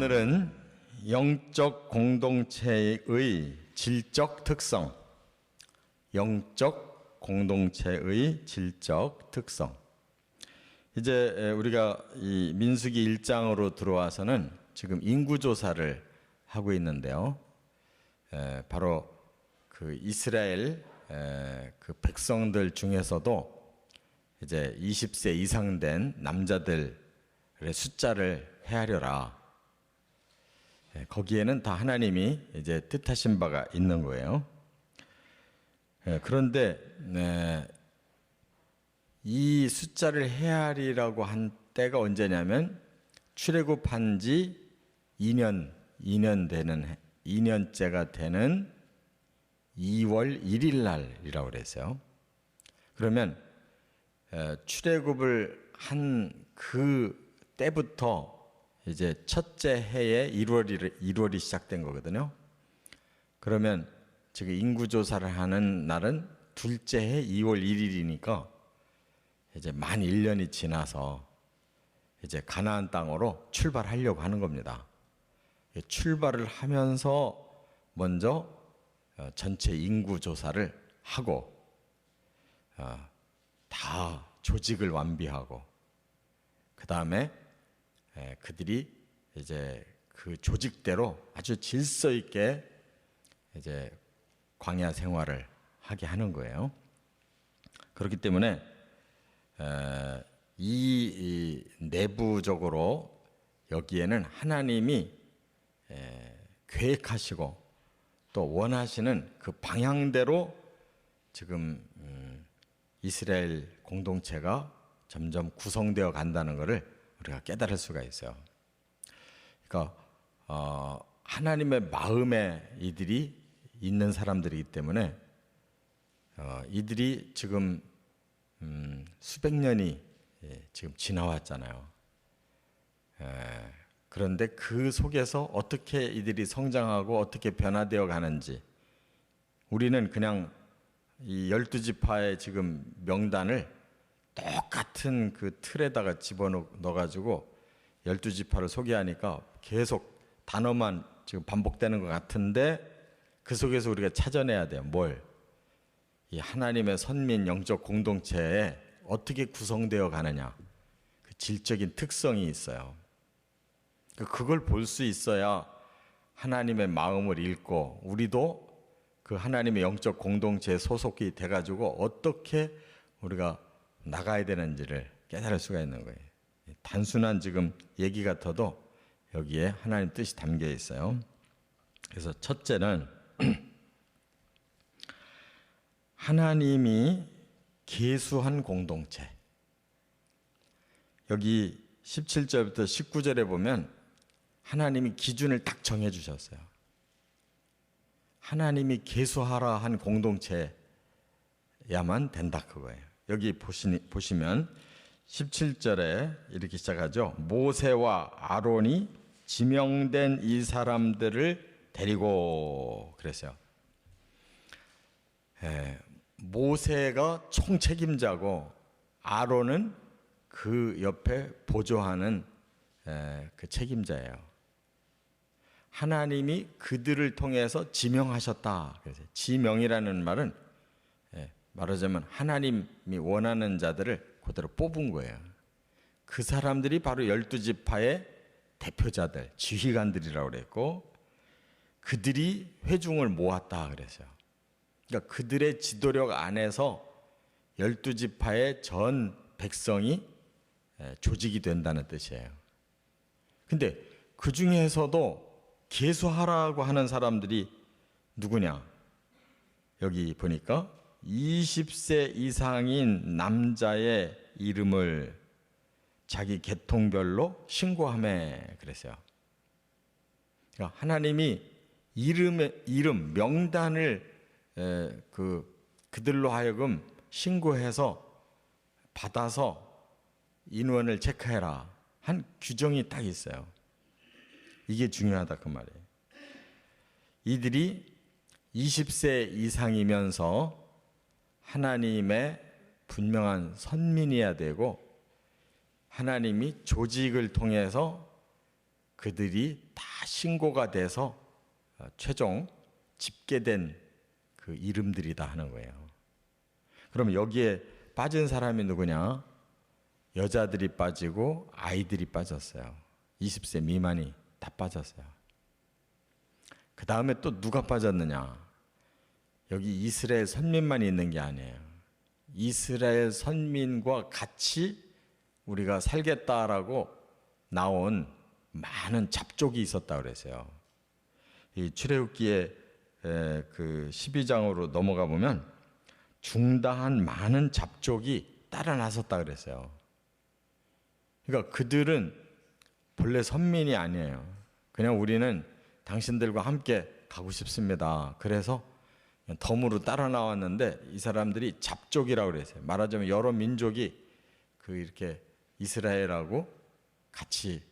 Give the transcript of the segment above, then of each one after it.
오늘은 영적 공동체의 질적 특성, 영적 공동체의 질적 특성. 이제 우리가 이 민수기 1장으로 들어와서는 지금 인구조사를 하고 있는데요. 바로 그 이스라엘 그 백성들 중에서도 이제 20세 이상 된 남자들의 숫자를 헤아려라. 거기에는 다 하나님이 이제 뜻하신 바가 있는 거예요. 그런데 이 숫자를 헤아리라고 한 때가 언제냐면 출애굽한 지 2년째가 되는 2월 1일 날이라고 그랬어요. 그러면 출애굽을 한 그 때부터 이제 첫째 해에 1월이 시작된 거거든요. 그러면 지금 인구조사를 하는 날은 둘째 해 2월 1일이니까 이제 만 1년이 지나서 이제 가나안 땅으로 출발하려고 하는 겁니다. 출발을 하면서 먼저 전체 인구조사를 하고 다 조직을 완비하고 그 다음에 그들이 이제 그 조직대로 아주 질서 있게 이제 광야 생활을 하게 하는 거예요. 그렇기 때문에 이 내부적으로 여기에는 하나님이 계획하시고 또 원하시는 그 방향대로 지금 이스라엘 공동체가 점점 구성되어 간다는 것을 우리가 깨달을 수가 있어요. 그러니까 하나님의 마음에 이들이 있는 사람들이기 때문에 이들이 지금 수백 년이 지금 지나왔잖아요. 그런데 그 속에서 어떻게 이들이 성장하고 어떻게 변화되어 가는지 우리는 그냥 이 12지파의 지금 명단을 똑같은 그 틀에다가 집어넣어가지고 12지파를 소개하니까 계속 단어만 지금 반복되는 것 같은데 그 속에서 우리가 찾아내야 돼요. 뭘? 이 하나님의 선민 영적 공동체에 어떻게 구성되어 가느냐. 그 질적인 특성이 있어요. 그걸 볼 수 있어야 하나님의 마음을 읽고 우리도 그 하나님의 영적 공동체에 소속이 돼가지고 어떻게 우리가 나가야 되는지를 깨달을 수가 있는 거예요. 단순한 지금 얘기 같아도 여기에 하나님 뜻이 담겨 있어요. 그래서 첫째는 하나님이 계수한 공동체. 여기 17절부터 19절에 보면 하나님이 기준을 딱 정해 주셨어요. 하나님이 계수하라 한 공동체야만 된다 그거예요. 여기 보시면 17절에 이렇게 시작하죠. 모세와 아론이 지명된 이 사람들을 데리고 그랬어요. 모세가 총책임자고 아론은 그 옆에 보조하는 그 책임자예요. 하나님이 그들을 통해서 지명하셨다. 그래서 지명이라는 말은 말하자면 하나님이 원하는 자들을 그대로 뽑은 거예요. 그 사람들이 바로 12지파의 대표자들, 지휘관들이라고 그랬고 그들이 회중을 모았다 그랬어요. 그러니까 그들의 지도력 안에서 12지파의 전 백성이 조직이 된다는 뜻이에요. 근데 그 중에서도 계수하라고 하는 사람들이 누구냐? 여기 보니까 20세 이상인 남자의 이름을 자기 계통별로 신고하매 그랬어요. 그러니까 하나님이 이름 명단을 그들로 하여금 신고해서 받아서 인원을 체크해라 한 규정이 딱 있어요. 이게 중요하다 그 말이에요. 이들이 20세 이상이면서 하나님의 분명한 선민이어야 되고 하나님이 조직을 통해서 그들이 다 신고가 돼서 최종 집계된 그 이름들이다 하는 거예요. 그럼 여기에 빠진 사람이 누구냐? 여자들이 빠지고 아이들이 빠졌어요. 20세 미만이 다 빠졌어요. 그 다음에 또 누가 빠졌느냐? 여기 이스라엘 선민만 있는 게 아니에요. 이스라엘 선민과 같이 우리가 살겠다라고 나온 많은 잡족이 있었다 그랬어요. 이 출애굽기에 그 12장으로 넘어가 보면 중다한 많은 잡족이 따라 나섰다 그랬어요. 그러니까 그들은 본래 선민이 아니에요. 그냥 우리는 당신들과 함께 가고 싶습니다. 그래서 덤으로 따라 나왔는데 이 사람들이 잡족이라고 그랬어요. 말하자면 여러 민족이 그 이렇게 이스라엘하고 같이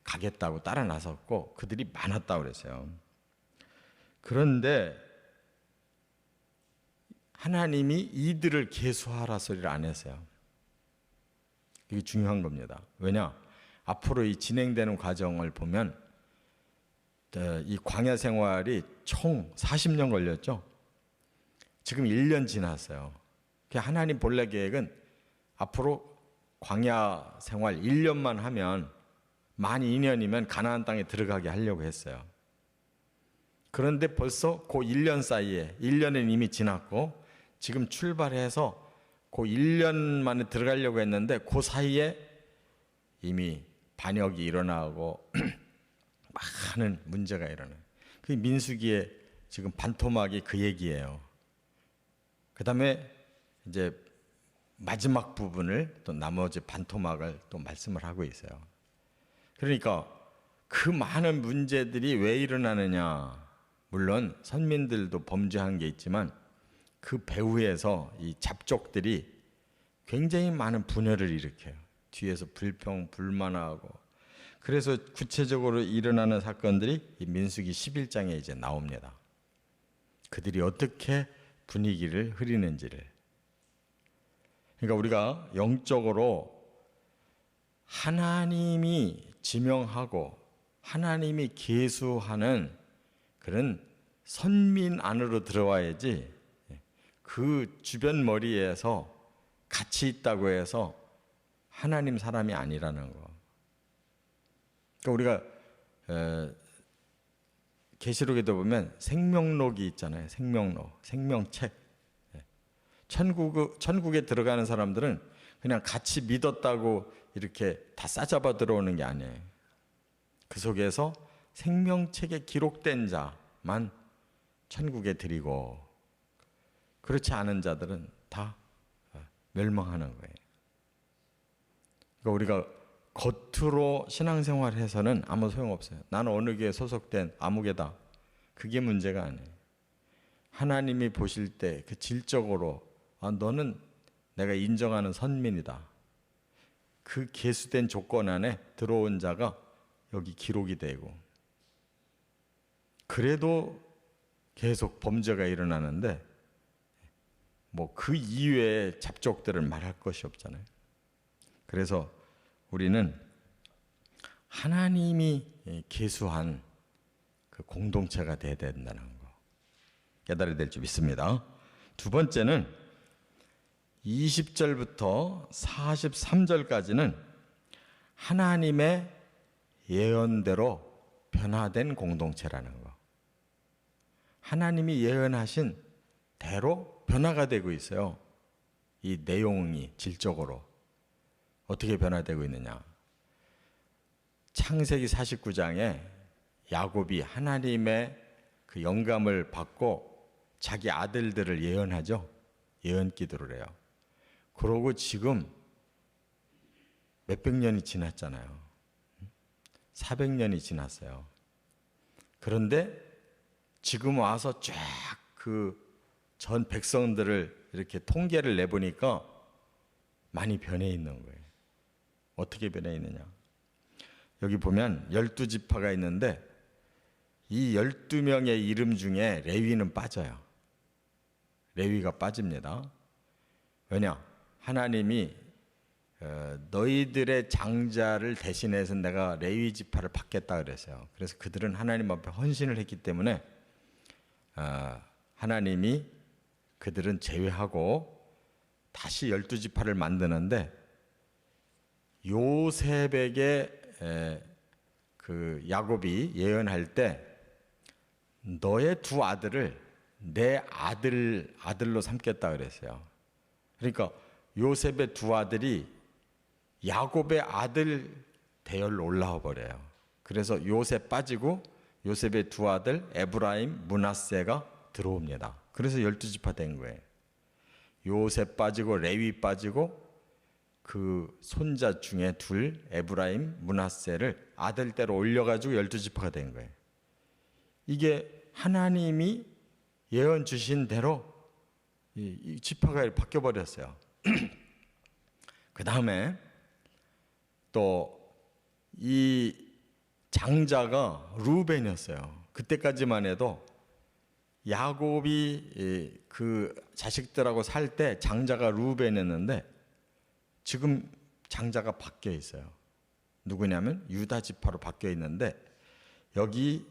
가겠다고 따라 나섰고 그들이 많았다고 그랬어요. 그런데 하나님이 이들을 계수하라 소리를 안 했어요. 이게 중요한 겁니다. 왜냐? 앞으로 이 진행되는 과정을 보면 이 광야 생활이 총 40년 걸렸죠. 지금 1년 지났어요. 하나님 본래 계획은 앞으로 광야 생활 1년만 하면 만 2년이면 가나안 땅에 들어가게 하려고 했어요. 그런데 벌써 그 1년 사이에 1년은 이미 지났고 지금 출발해서 그 1년 만에 들어가려고 했는데 그 사이에 이미 반역이 일어나고 많은 문제가 일어나요. 그 민수기에 지금 반토막이 그 얘기예요. 그 다음에 이제 마지막 부분을 또 나머지 반토막을 또 말씀을 하고 있어요. 그러니까 그 많은 문제들이 왜 일어나느냐. 물론 선민들도 범죄한 게 있지만 그 배후에서 이 잡족들이 굉장히 많은 분열을 일으켜요. 뒤에서 불평, 불만하고. 그래서 구체적으로 일어나는 사건들이 이 민수기 11장에 이제 나옵니다. 그들이 어떻게 분위기를 흐리는지를. 그러니까 우리가 영적으로 하나님이 지명하고 하나님이 계수하는 그런 선민 안으로 들어와야지 그 주변 머리에서 같이 있다고 해서 하나님 사람이 아니라는 거. 그러니까 우리가 계시록에도 보면 생명록이 있잖아요. 생명록, 생명책. 천국에 들어가는 사람들은 그냥 같이 믿었다고 이렇게 다 싸잡아 들어오는 게 아니에요. 그 속에서 생명책에 기록된 자만 천국에 들이고 그렇지 않은 자들은 다 멸망하는 거예요. 그러니까 우리가 겉으로 신앙생활을 해서는 아무 소용없어요. 나는 어느 교회에 소속된 아무개다. 그게 문제가 아니에요. 하나님이 보실 때 그 질적으로 너는 내가 인정하는 선민이다. 그 계수된 조건 안에 들어온 자가 여기 기록이 되고 그래도 계속 범죄가 일어나는데 뭐 그 이외의 잡족들을 말할 것이 없잖아요. 그래서 우리는 하나님이 계수한 그 공동체가 돼야 된다는 거 깨달아야 될 줄 믿습니다. 두 번째는 20절부터 43절까지는 하나님의 예언대로 변화된 공동체라는 거. 하나님이 예언하신 대로 변화가 되고 있어요. 이 내용이 질적으로 어떻게 변화되고 있느냐. 창세기 49장에 야곱이 하나님의 그 영감을 받고 자기 아들들을 예언하죠. 예언 기도를 해요. 그러고 지금 몇백 년이 지났잖아요. 400년이 지났어요. 그런데 지금 와서 쫙 그 전 백성들을 이렇게 통계를 내보니까 많이 변해 있는 거예요. 어떻게 변해 있느냐. 여기 보면 12지파가 있는데 이 12명의 이름 중에 레위는 빠져요. 레위가 빠집니다. 왜냐? 하나님이 너희들의 장자를 대신해서 내가 레위 지파를 받겠다 그랬어요. 그래서 그들은 하나님 앞에 헌신을 했기 때문에 하나님이 그들은 제외하고 다시 12지파를 만드는데, 요셉에게 그 야곱이 예언할 때 너의 두 아들을 내 아들로 삼겠다 그랬어요. 그러니까 요셉의 두 아들이 야곱의 아들 대열로 올라와 버려요. 그래서 요셉 빠지고 요셉의 두 아들 에브라임, 므낫세가 들어옵니다. 그래서 12지파 된 거예요. 요셉 빠지고 레위 빠지고 그 손자 중에 둘 에브라임, 므낫세를 아들대로 올려가지고 12지파가 된 거예요. 이게 하나님이 예언 주신 대로 이 지파가 바뀌어 버렸어요. 그 다음에 또 이 장자가 루벤이었어요. 그때까지만 해도 야곱이 그 자식들하고 살 때 장자가 루벤이었는데 지금 장자가 바뀌어 있어요. 누구냐면 유다 지파로 바뀌어 있는데, 여기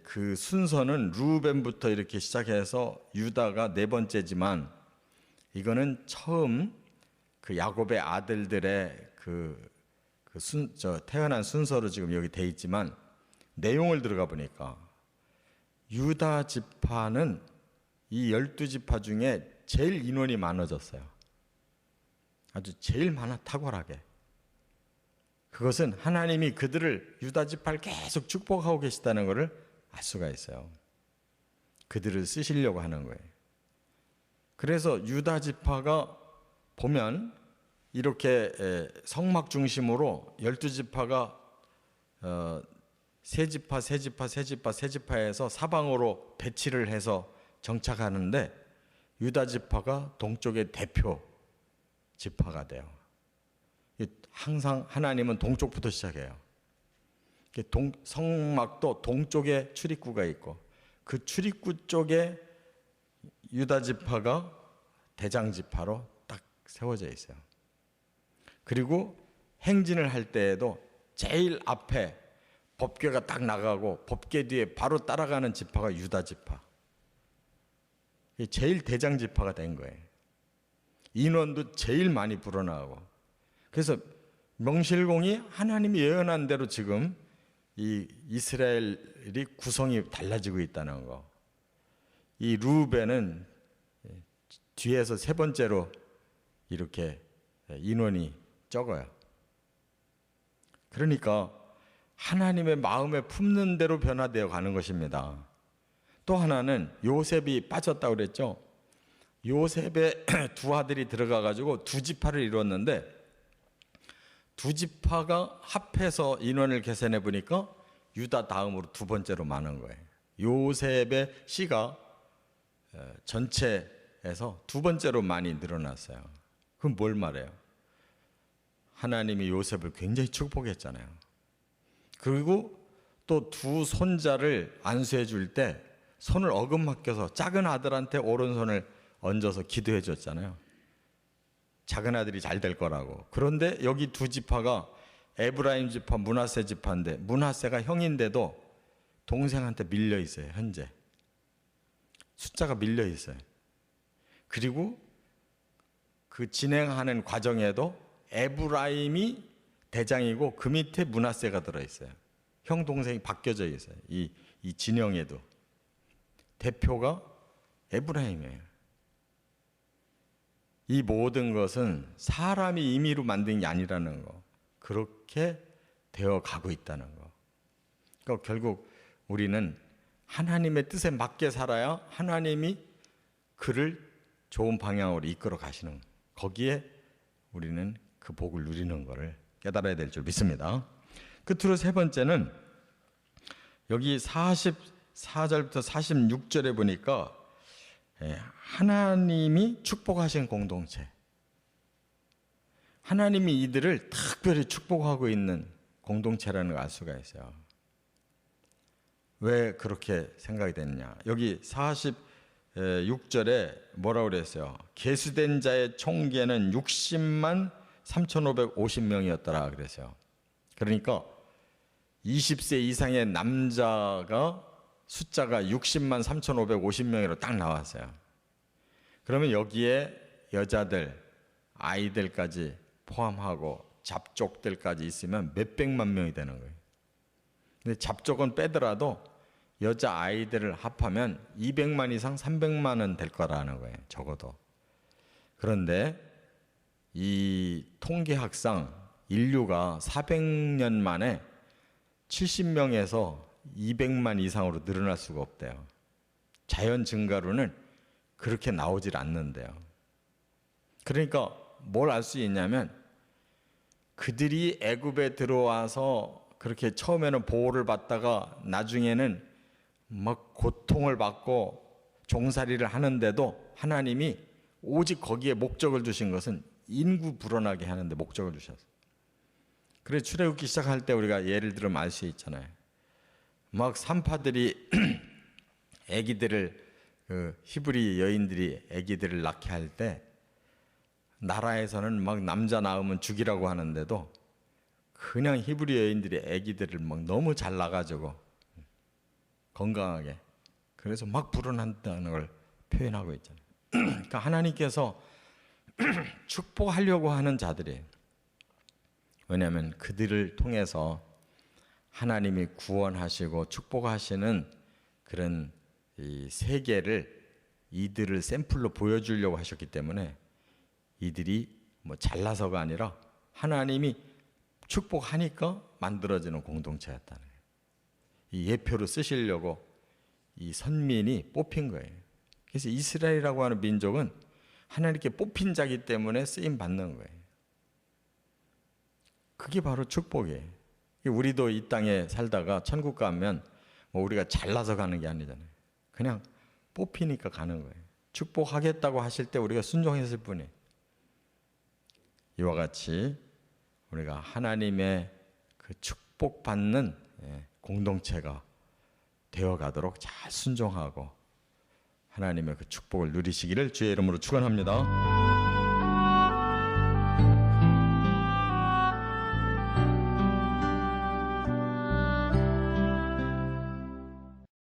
그 순서는 루벤부터 이렇게 시작해서 유다가 네 번째지만, 이거는 처음 그 야곱의 아들들의 태어난 순서로 지금 여기 돼 있지만, 내용을 들어가 보니까 유다 지파는 이 12지파 중에 제일 인원이 많아졌어요. 아주 제일 많아, 탁월하게. 그것은 하나님이 그들을, 유다 지파를 계속 축복하고 계시다는 것을 알 수가 있어요. 그들을 쓰시려고 하는 거예요. 그래서 유다 지파가 보면 이렇게 성막 중심으로 12지파가 세 지파에서 사방으로 배치를 해서 정착하는데, 유다 지파가 동쪽의 대표 지파가 돼요. 항상 하나님은 동쪽부터 시작해요. 성막도 동쪽에 출입구가 있고, 그 출입구 쪽에 유다 지파가 대장 지파로 딱 세워져 있어요. 그리고 행진을 할 때에도 제일 앞에 법궤가 딱 나가고 법궤 뒤에 바로 따라가는 지파가 유다 지파. 제일 대장 지파가 된 거예요. 인원도 제일 많이 불어나고. 그래서 명실공히 하나님이 예언한 대로 지금 이 이스라엘이 구성이 달라지고 있다는 거. 이 루벤은 뒤에서 세 번째로 이렇게 인원이 적어요. 그러니까 하나님의 마음에 품는 대로 변화되어 가는 것입니다. 또 하나는 요셉이 빠졌다고 그랬죠. 요셉의 두 아들이 들어가 가지고 두 지파를 이뤘는데, 두 지파가 합해서 인원을 계산해 보니까 유다 다음으로 두 번째로 많은 거예요. 요셉의 씨가 전체에서 두 번째로 많이 늘어났어요. 그럼 뭘 말해요? 하나님이 요셉을 굉장히 축복했잖아요. 그리고 또 두 손자를 안수해 줄 때 손을 어긋맞겨서 작은 아들한테 오른손을 얹어서 기도해 줬잖아요. 작은 아들이 잘 될 거라고. 그런데 여기 두 지파가 에브라임 지파, 므낫세 지파인데, 므낫세가 형인데도 동생한테 밀려 있어요. 현재 숫자가 밀려 있어요. 그리고 그 진행하는 과정에도 에브라임이 대장이고 그 밑에 므낫세가 들어있어요. 형 동생이 바뀌어져 있어요. 이 진영에도 대표가 에브라임이에요. 이 모든 것은 사람이 임의로 만든 게 아니라는 거, 그렇게 되어 가고 있다는 거. 그러니까 결국 우리는 하나님의 뜻에 맞게 살아야 하나님이 그를 좋은 방향으로 이끌어 가시는, 거기에 우리는 그 복을 누리는 것을 깨달아야 될 줄 믿습니다. 끝으로 세 번째는 여기 44절부터 46절에 보니까 하나님이 축복하신 공동체, 하나님이 이들을 특별히 축복하고 있는 공동체라는 걸 알 수가 있어요. 왜 그렇게 생각이 됐냐? 여기 46절에 뭐라고 그랬어요? 계수된 자의 총계는 60만 3,550명이었더라 그랬어요. 그러니까 20세 이상의 남자가 숫자가 60만 3,550명으로 딱 나왔어요. 그러면 여기에 여자들, 아이들까지 포함하고 잡족들까지 있으면 몇백만 명이 되는 거예요. 근데 잡족은 빼더라도 여자 아이들을 합하면 200만 이상 300만은 될 거라는 거예요. 적어도. 그런데 이 통계학상 인류가 400년 만에 70명에서 200만 이상으로 늘어날 수가 없대요. 자연 증가로는 그렇게 나오질 않는데요. 그러니까 뭘 알 수 있냐면 그들이 애굽에 들어와서 그렇게 처음에는 보호를 받다가 나중에는 막 고통을 받고 종살이를 하는데도 하나님이 오직 거기에 목적을 주신 것은 인구 불어나게 하는데 목적을 주셨어요. 그래서 출애굽기 시작할 때 우리가 예를 들면 알 수 있잖아요. 막 산파들이 아기들을 히브리 여인들이 아기들을 낳게 할 때 나라에서는 막 남자 낳으면 죽이라고 하는데도 그냥 히브리 여인들이 아기들을 막 너무 잘 낳아가지고 건강하게 그래서 막 불어난다는 걸 표현하고 있잖아요. 그러니까 하나님께서 축복하려고 하는 자들이에요. 왜냐하면 그들을 통해서 하나님이 구원하시고 축복하시는 그런 이 세계를 이들을 샘플로 보여주려고 하셨기 때문에 이들이 뭐 잘나서가 아니라 하나님이 축복하니까 만들어지는 공동체였다는 거예요. 이 예표로 쓰시려고 이 선민이 뽑힌 거예요. 그래서 이스라엘이라고 하는 민족은 하나님께 뽑힌 자기 때문에 쓰임 받는 거예요. 그게 바로 축복이에요. 우리도 이 땅에 살다가 천국 가면 뭐 우리가 잘나서 가는 게 아니잖아요. 그냥 뽑히니까 가는 거예요. 축복하겠다고 하실 때 우리가 순종했을 뿐이에요. 이와 같이 우리가 하나님의 그 축복받는 공동체가 되어가도록 잘 순종하고 하나님의 그 축복을 누리시기를 주의 이름으로 축원합니다.